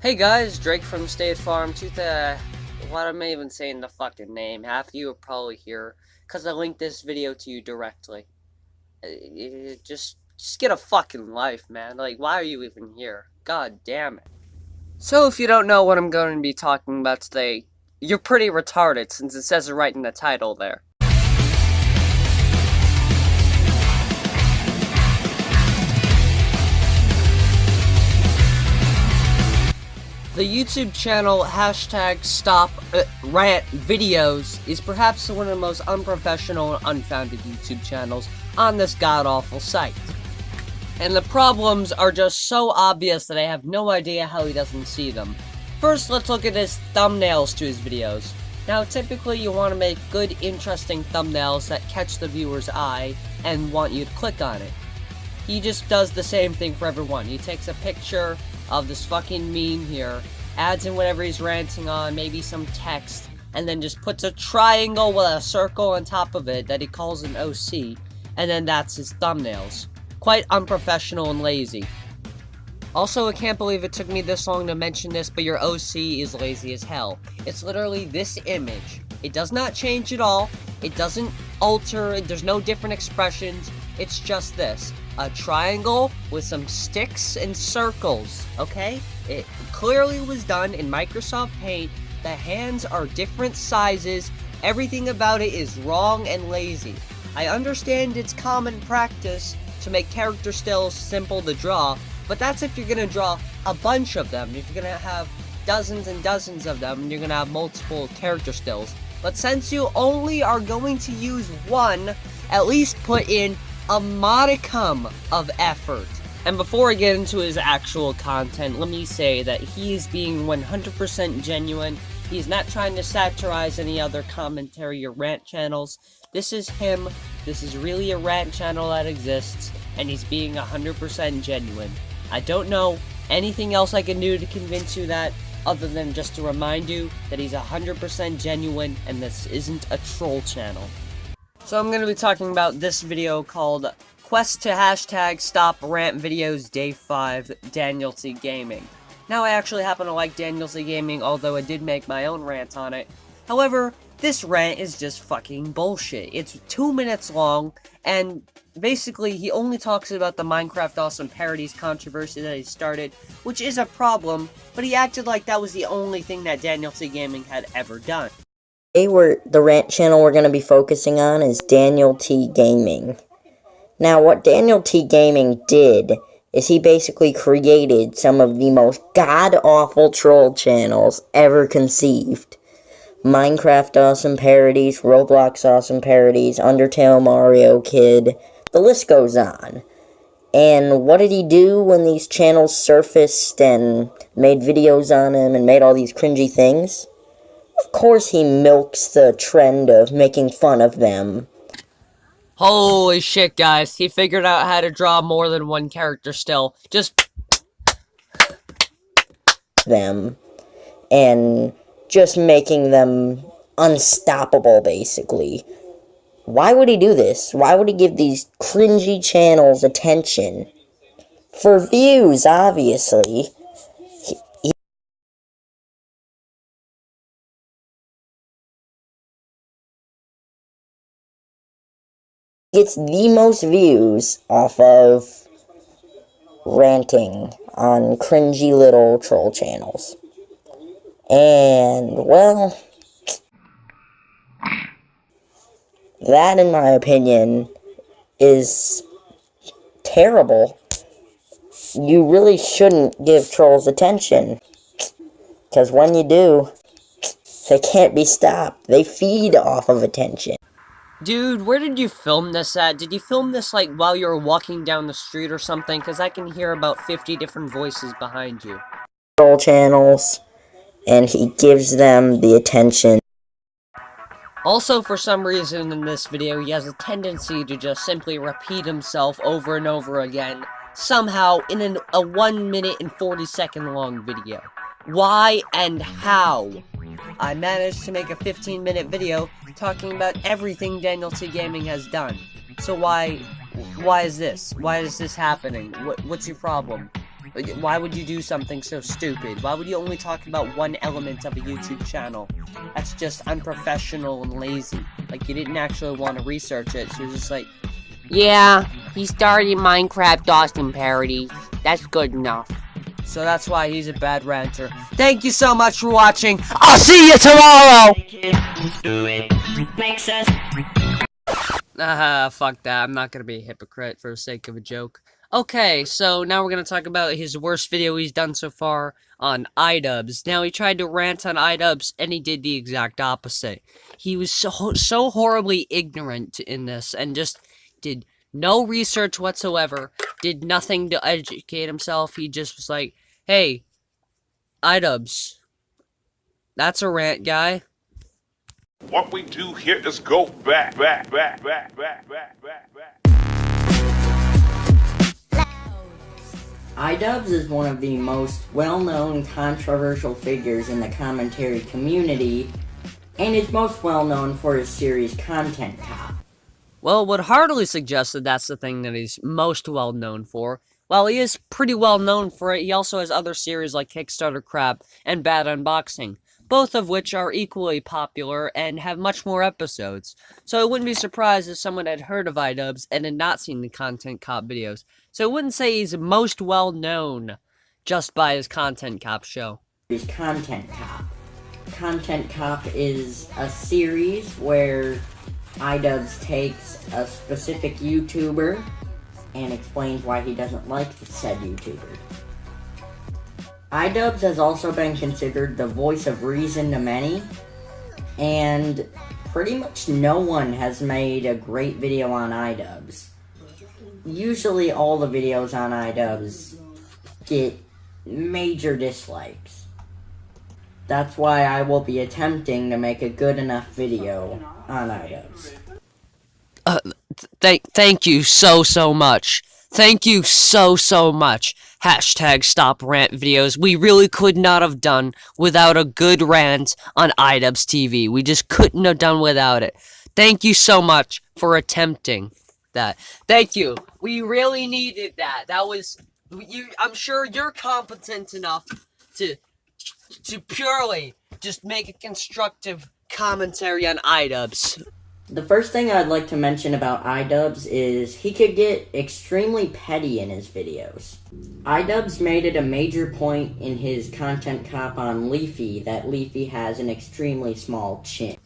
Hey guys, Drake from State Farm. What am I even saying the fucking name? Half of you are probably here because I linked this video to you directly. Just get a fucking life, man. Like, why are you even here? God damn it. So if you don't know what I'm going to be talking about today, you're pretty retarded since it says it right in the title there. The YouTube channel #StopRant videos is perhaps one of the most unprofessional and unfounded YouTube channels on this god-awful site. And the problems are just so obvious that I have no idea how he doesn't see them. First, let's look at his thumbnails to his videos. Now, typically you want to make good, interesting thumbnails that catch the viewer's eye and want you to click on it. He just does the same thing for everyone. He takes a picture of this fucking meme here, adds in whatever he's ranting on, maybe some text, and then just puts a triangle with a circle on top of it that he calls an OC, and then that's his thumbnails. Quite unprofessional and lazy. Also, I can't believe it took me this long to mention this, but your OC is lazy as hell. It's literally this image. It does not change at all. It doesn't alter. There's no different expressions. It's just this. A triangle with some sticks and circles, okay? It clearly was done in Microsoft Paint. The hands are different sizes. Everything about it is wrong and lazy. I understand it's common practice to make character stills simple to draw, but that's if you're gonna draw a bunch of them. If you're gonna have dozens and dozens of them, and you're gonna have multiple character stills. But since you only are going to use one, at least put in a modicum of effort. And before I get into his actual content, let me say that he is being 100% genuine. He's not trying to satirize any other commentary or rant channels. This is him. This is really a rant channel that exists, and he's being 100% genuine. I don't know anything else I can do to convince you that, other than just to remind you that he's 100% genuine, and this isn't a troll channel. So I'm going to be talking about this video called Quest to #StopRant Videos Day 5 Daniel T Gaming. Now, I actually happen to like Daniel T Gaming, although I did make my own rant on it. However, this rant is just fucking bullshit. It's 2 minutes long, and basically he only talks about the Minecraft Awesome Parodies controversy that he started, which is a problem, but he acted like that was the only thing that Daniel T Gaming had ever done. The rant channel we're going to be focusing on is Daniel T Gaming. Now, what Daniel T Gaming did is he basically created some of the most god-awful troll channels ever conceived. Minecraft Awesome Parodies, Roblox Awesome Parodies, Undertale Mario Kid, the list goes on. And what did he do when these channels surfaced and made videos on him and made all these cringy things? Of course he milks the trend of making fun of them. Holy shit, guys. He figured out how to draw more than one character still. Just them. And just making them unstoppable, basically. Why would he do this? Why would he give these cringy channels attention? For views, obviously. Gets the most views off of ranting on cringy little troll channels. And, well, that, in my opinion, is terrible. You really shouldn't give trolls attention, because when you do, they can't be stopped. They feed off of attention. Dude, where did you film this at? Did you film this, like, while you were walking down the street or something? Because I can hear about 50 different voices behind you. Troll channels, and he gives them the attention. Also, for some reason in this video, he has a tendency to just simply repeat himself over and over again, somehow in a 1 minute and 40-second long video. Why and how? I managed to make a 15-minute video talking about everything Daniel T Gaming has done. So why is this? Why is this happening? What's your problem? Why would you do something so stupid? Why would you only talk about one element of a YouTube channel? That's just unprofessional and lazy. Like, you didn't actually want to research it, so you're just like, yeah, he started Minecraft Austin parody. That's good enough. So that's why he's a bad ranter. Thank you so much for watching. I'll see you tomorrow! Fuck that. I'm not gonna be a hypocrite for the sake of a joke. Okay, so now we're gonna talk about his worst video he's done so far on iDubbbz. Now, he tried to rant on iDubbbz, and he did the exact opposite. He was so horribly ignorant in this, and just did no research whatsoever, did nothing to educate himself. He just was like, hey, iDubbbz, that's a rant, guy. What we do here is go back. iDubbbz is one of the most well-known controversial figures in the commentary community, and is most well-known for his series Content Cop. Well, would hardly suggest that that's the thing that he's most well known for. While he is pretty well known for it, he also has other series like Kickstarter Crap and Bad Unboxing, both of which are equally popular and have much more episodes. So I wouldn't be surprised if someone had heard of iDubbbz and had not seen the Content Cop videos. So I wouldn't say he's most well known just by his Content Cop show. His Content Cop. Content Cop is a series where iDubbbz takes a specific YouTuber and explains why he doesn't like said YouTuber. iDubbbz has also been considered the voice of reason to many, and pretty much no one has made a great video on iDubbbz. Usually all the videos on iDubbbz get major dislikes. That's why I will be attempting to make a good enough video on iDubbbz. Thank you so much. Thank you so much. Hashtag stop rant videos. We really could not have done without a good rant on iDubbbz TV. We just couldn't have done without it. Thank you so much for attempting that. Thank you. We really needed that. That was... I'm sure you're competent enough to purely just make a constructive commentary on iDubbbz. The first thing I'd like to mention about iDubbbz is he could get extremely petty in his videos. iDubbbz made it a major point in his Content Cop on Leafy that Leafy has an extremely small chin.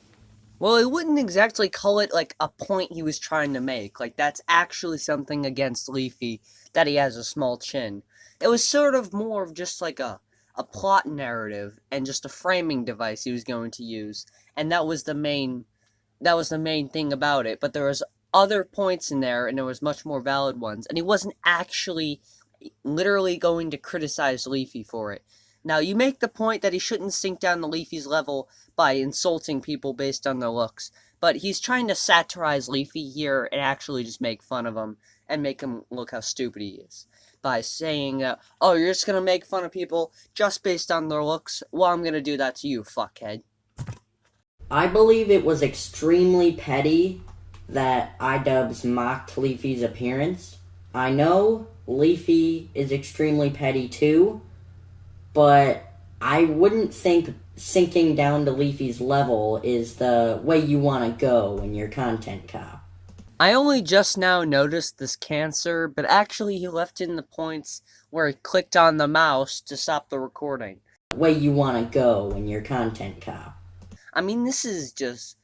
Well, I wouldn't exactly call it, like, a point he was trying to make. Like, that's actually something against Leafy, that he has a small chin. It was sort of more of just, like, a plot narrative and just a framing device he was going to use. And that was the main thing about it. But there was other points in there, and there was much more valid ones. And he wasn't actually literally going to criticize Leafy for it. Now, you make the point that he shouldn't sink down to Leafy's level by insulting people based on their looks, but he's trying to satirize Leafy here and actually just make fun of him and make him look how stupid he is. By saying, oh, you're just gonna make fun of people just based on their looks? Well, I'm gonna do that to you, fuckhead. I believe it was extremely petty that iDubbbz mocked Leafy's appearance. I know Leafy is extremely petty too, but I wouldn't think sinking down to Leafy's level is the way you want to go in your Content Cop. I only just now noticed this cancer, but actually he left in the points where he clicked on the mouse to stop the recording. Way you want to go in your Content Cop. I mean, this is just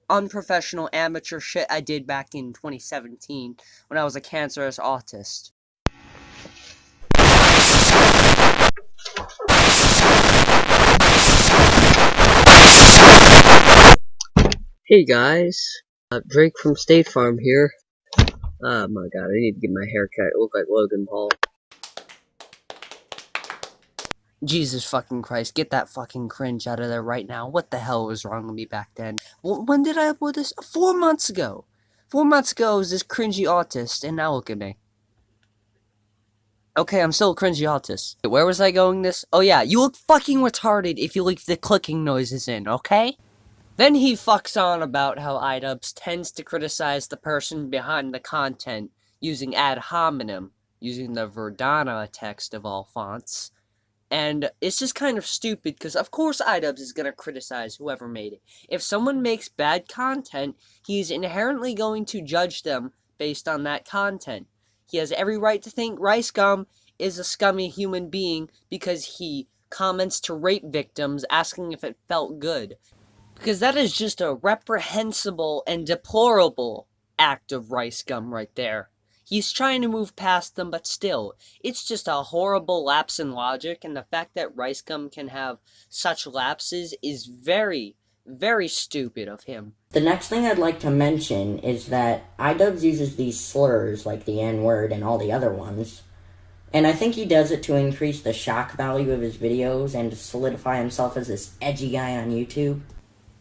unprofessional amateur shit I did back in 2017 when I was a cancerous autist. Hey guys, Drake from State Farm here. Oh my god, I need to get my hair cut. I look like Logan Paul. Jesus fucking Christ, get that fucking cringe out of there right now. What the hell was wrong with me back then? When did I upload this? 4 months ago. 4 months ago I was this cringy autist, and now look at me. Okay, I'm still a cringy autist. Where was I going this? Oh yeah, you look fucking retarded if you leave the clicking noises in, okay? Then he fucks on about how iDubbbz tends to criticize the person behind the content using ad hominem. using the Verdana text of all fonts. And it's just kind of stupid, because of course iDubbbz is going to criticize whoever made it. If someone makes bad content, he's inherently going to judge them based on that content. He has every right to think RiceGum is a scummy human being because he comments to rape victims asking if it felt good. Because that is just a reprehensible and deplorable act of RiceGum right there. He's trying to move past them, but still, it's just a horrible lapse in logic, and the fact that RiceGum can have such lapses is very, very stupid of him. The next thing I'd like to mention is that iDubbbz uses these slurs, like the N-word and all the other ones, and I think he does it to increase the shock value of his videos and to solidify himself as this edgy guy on YouTube.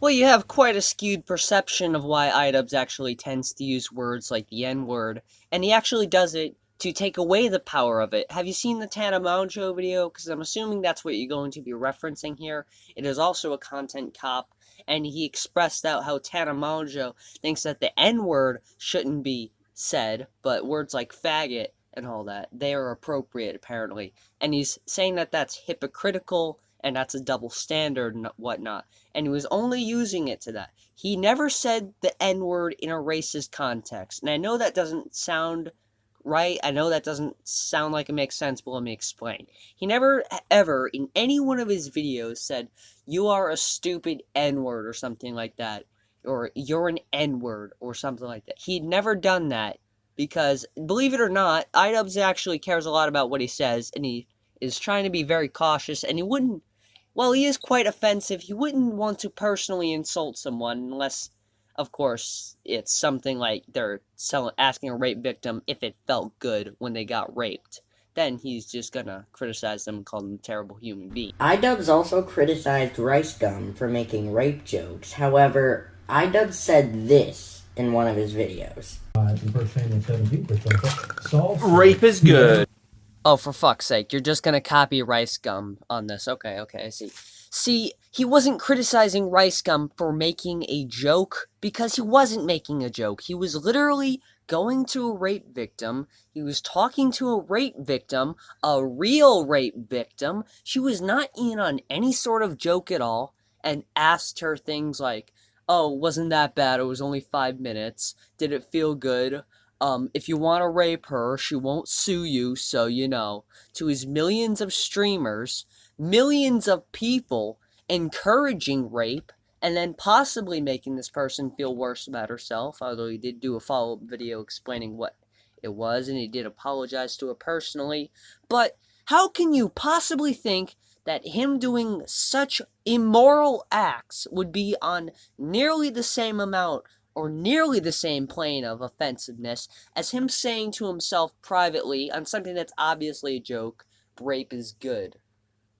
Well, you have quite a skewed perception of why iDubbbz actually tends to use words like the N-word, and he actually does it to take away the power of it. Have you seen the Tana Mongeau video? Because I'm assuming that's what you're going to be referencing here. It is also a content cop, and he expressed out how Tana Mongeau thinks that the N-word shouldn't be said, but words like faggot and all that, they are appropriate, apparently. And he's saying that that's hypocritical, and that's a double standard and whatnot. And he was only using it to that. He never said the N-word in a racist context. And I know that doesn't sound right. I know that doesn't sound like it makes sense, but let me explain. He never, ever, in any one of his videos said, "You are a stupid N-word," or something like that. Or, "You're an N-word," or something like that. He'd never done that. Because, believe it or not, iDubbbz actually cares a lot about what he says, and he is trying to be very cautious, and he wouldn't, while he is quite offensive, he wouldn't want to personally insult someone unless, of course, it's something like they're asking a rape victim if it felt good when they got raped. Then he's just gonna criticize them and call them a terrible human being. iDubbbz also criticized RiceGum for making rape jokes. However, iDubbbz said this in one of his videos. Rape is good. Oh, for fuck's sake, you're just gonna copy RiceGum on this. Okay, I see. See, he wasn't criticizing RiceGum for making a joke, because he wasn't making a joke. He was literally going to a rape victim. He was talking to a rape victim, a real rape victim. She was not in on any sort of joke at all, and asked her things like, "Oh, wasn't that bad, it was only 5 minutes. Did it feel good? If you want to rape her, she won't sue you, so you know." To his millions of streamers, millions of people encouraging rape, and then possibly making this person feel worse about herself, although he did do a follow-up video explaining what it was, and he did apologize to her personally. But how can you possibly think that him doing such immoral acts would be on nearly the same amount or nearly the same plane of offensiveness as him saying to himself privately on something that's obviously a joke, "Rape is good"?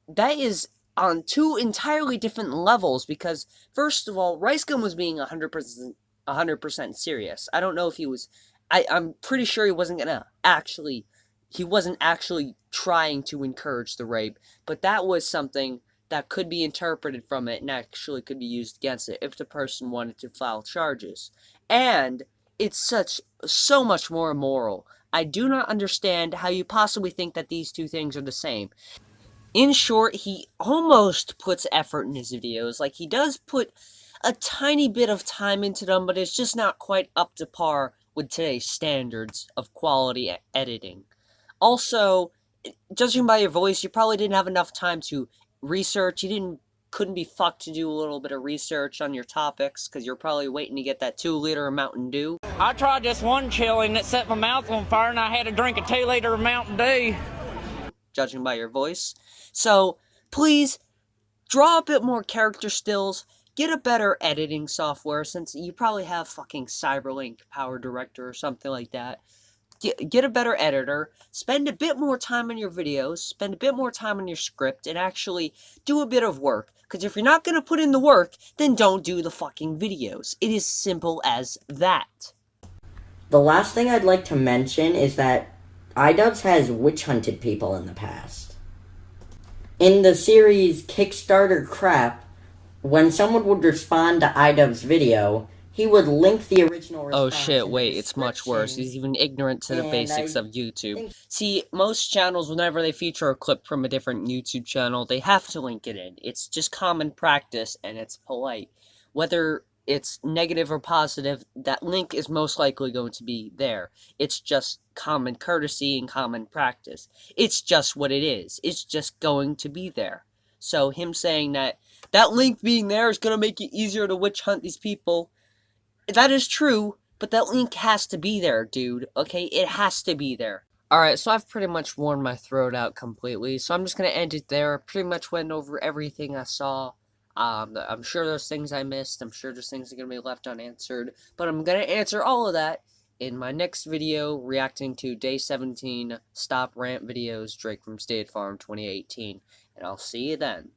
That is on two entirely different levels, because first of all, RiceGum was being 100% serious. I don't know if he was, I'm pretty sure he wasn't actually trying to encourage the rape, but that was something that could be interpreted from it and actually could be used against it if the person wanted to file charges. And it's so much more immoral. I do not understand how you possibly think that these two things are the same. In short, he almost puts effort in his videos. Like, he does put a tiny bit of time into them, but it's just not quite up to par with today's standards of quality editing. Also, judging by your voice, you probably didn't have enough time to research. You couldn't be fucked to do a little bit of research on your topics, because you're probably waiting to get that 2-liter of Mountain Dew. I tried this one chili and it set my mouth on fire, and I had to drink a 2-liter of Mountain Dew. Judging by your voice. So, please, draw a bit more character stills, get a better editing software, since you probably have fucking Cyberlink Power Director or something like that. Get a better editor, spend a bit more time on your videos, spend a bit more time on your script, and actually do a bit of work. Because if you're not going to put in the work, then don't do the fucking videos. It is simple as that. The last thing I'd like to mention is that iDubbbz has witch hunted people in the past. In the series Kickstarter Crap, when someone would respond to iDubbbz's video, he would link the original response. Oh shit, in the wait, it's much worse. description. He's even ignorant to the And basics I of YouTube. think- See, most channels, whenever they feature a clip from a different YouTube channel, they have to link it in. It's just common practice, and it's polite. Whether it's negative or positive, that link is most likely going to be there. It's just common courtesy and common practice. It's just what it is. It's just going to be there. So him saying that link being there is going to make it easier to witch hunt these people, that is true, but that link has to be there, dude, okay? It has to be there. Alright, so I've pretty much worn my throat out completely, so I'm just gonna end it there. I pretty much went over everything I saw. I'm sure there's things I missed, I'm sure there's things that are gonna be left unanswered, but I'm gonna answer all of that in my next video, reacting to Day 17 Stop Rant videos, Drake from State Farm 2018, and I'll see you then.